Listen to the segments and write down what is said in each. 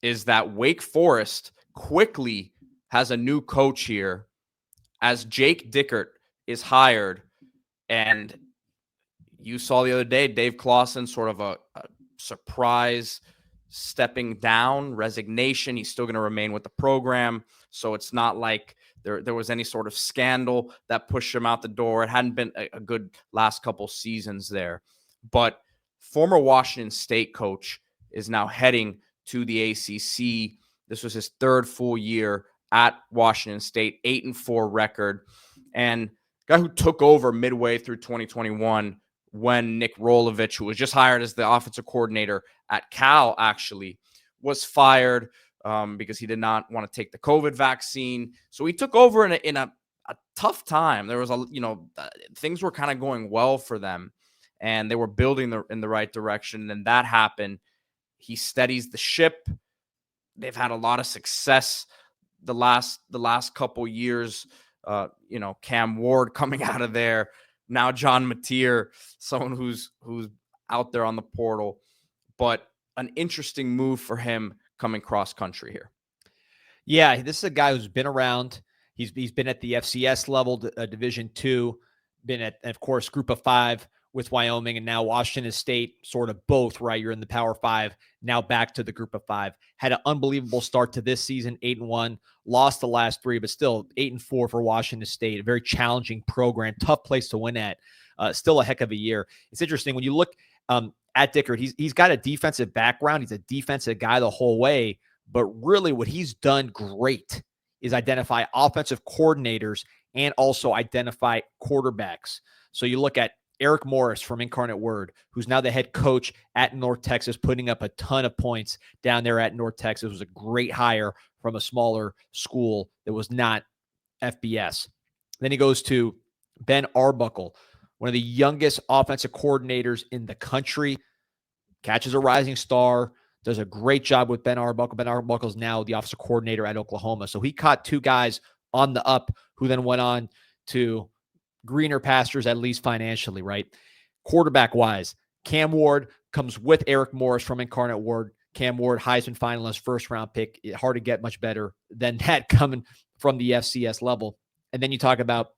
is that Wake Forest quickly has a new coach here as Jake Dickert is hired. And you saw the other day, Dave Clawson, sort of a surprise stepping down, resignation. He's still going to remain with the program. So it's not like there was any sort of scandal that pushed him out the door. It hadn't been a good last couple seasons there. But former Washington State coach is now heading to the ACC. This was his third full year at Washington State, 8-4 record. And guy who took over midway through 2021 when Nick Rolovich, who was just hired as the offensive coordinator at Cal, actually was fired because he did not want to take the COVID vaccine. So he took over in a tough time. There was things were kind of going well for them, and they were building in the right direction. And that happened. He steadies the ship. They've had a lot of success the last couple years. Cam Ward coming out of there. Now John Mateer, someone who's out there on the portal, but an interesting move for him coming cross country here. Yeah, this is a guy who's been around. He's been at the FCS level, Division II, been at, of course, Group of Five with Wyoming, and now Washington State, sort of both, right? You're in the Power Five, now back to the Group of Five. Had an unbelievable start to this season, 8-1, lost the last three, but still 8-4 for Washington State. A very challenging program, tough place to win at. Still a heck of a year. It's interesting when you look at Dickert. He's got a defensive background. He's a defensive guy the whole way, but really what he's done great is identify offensive coordinators and also identify quarterbacks. So you look at Eric Morris from Incarnate Word, who's now the head coach at North Texas, putting up a ton of points down there at North Texas. It was a great hire from a smaller school that was not FBS. Then he goes to Ben Arbuckle, one of the youngest offensive coordinators in the country, catches a rising star, does a great job with Ben Arbuckle. Ben Arbuckle is now the offensive coordinator at Oklahoma. So he caught two guys on the up who then went on to greener pastures, at least financially, right? Quarterback-wise, Cam Ward comes with Eric Morris from Incarnate Word. Cam Ward, Heisman finalist, first-round pick. Hard to get much better than that coming from the FCS level. And then you talk about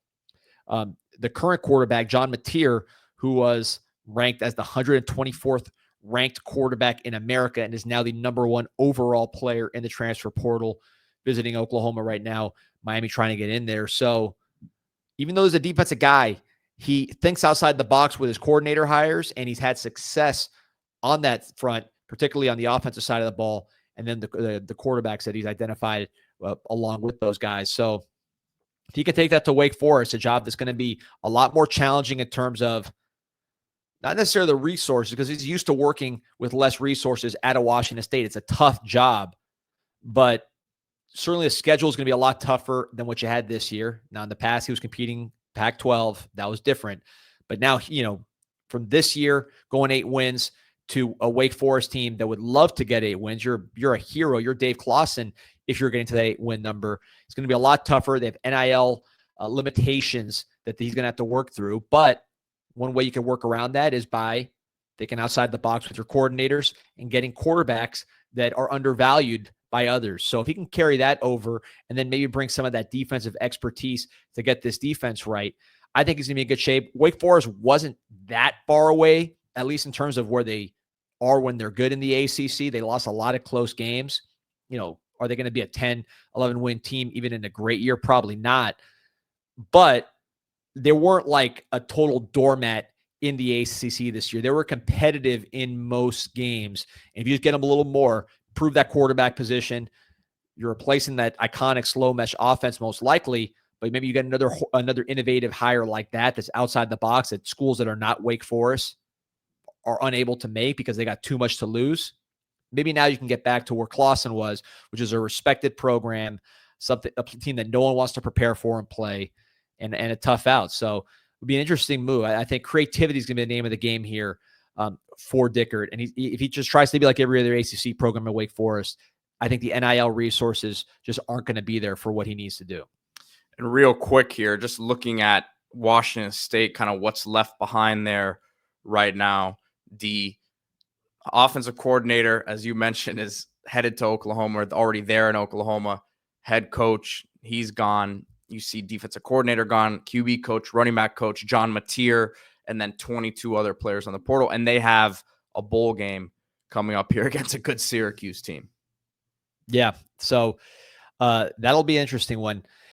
the current quarterback, John Mateer, who was ranked as the 124th ranked quarterback in America and is now the #1 overall player in the transfer portal, visiting Oklahoma right now, Miami trying to get in there. So even though he's a defensive guy, he thinks outside the box with his coordinator hires, and he's had success on that front, particularly on the offensive side of the ball, and then the quarterbacks that he's identified along with those guys. So if he can take that to Wake Forest, a job that's going to be a lot more challenging in terms of not necessarily the resources, because he's used to working with less resources at a Washington State. It's a tough job, but certainly the schedule is going to be a lot tougher than what you had this year. Now, in the past, he was competing Pac-12. That was different. But now, from this year, going 8 wins to a Wake Forest team that would love to get 8 wins, you're a hero. You're Dave Clawson if you're getting to that 8-win number. It's going to be a lot tougher. They have NIL limitations that he's going to have to work through. But one way you can work around that is by thinking outside the box with your coordinators and getting quarterbacks that are undervalued by others. So if he can carry that over and then maybe bring some of that defensive expertise to get this defense right, I think he's going to be in good shape. Wake Forest wasn't that far away, at least in terms of where they are when they're good in the ACC. They lost a lot of close games. Are they going to be a 10, 11-win team even in a great year? Probably not. But they weren't like a total doormat in the ACC this year. They were competitive in most games. And if you just get them a little more, prove that quarterback position, you're replacing that iconic slow mesh offense most likely, but maybe you get another innovative hire like that's outside the box that schools that are not Wake Forest are unable to make because they got too much to lose. Maybe now you can get back to where Clawson was, which is a respected program, a team that no one wants to prepare for and play, and a tough out. So it would be an interesting move. I think creativity is going to be the name of the game here for Dickert. And if he just tries to be like every other ACC program at Wake Forest, I think the NIL resources just aren't going to be there for what he needs to do. And real quick here, just looking at Washington State, kind of what's left behind there right now. The offensive coordinator, as you mentioned, headed to Oklahoma, or already there in Oklahoma. Head coach, he's gone. You see defensive coordinator gone, QB coach, running back coach, John Mateer, and then 22 other players on the portal. And they have a bowl game coming up here against a good Syracuse team. Yeah. So that'll be an interesting one.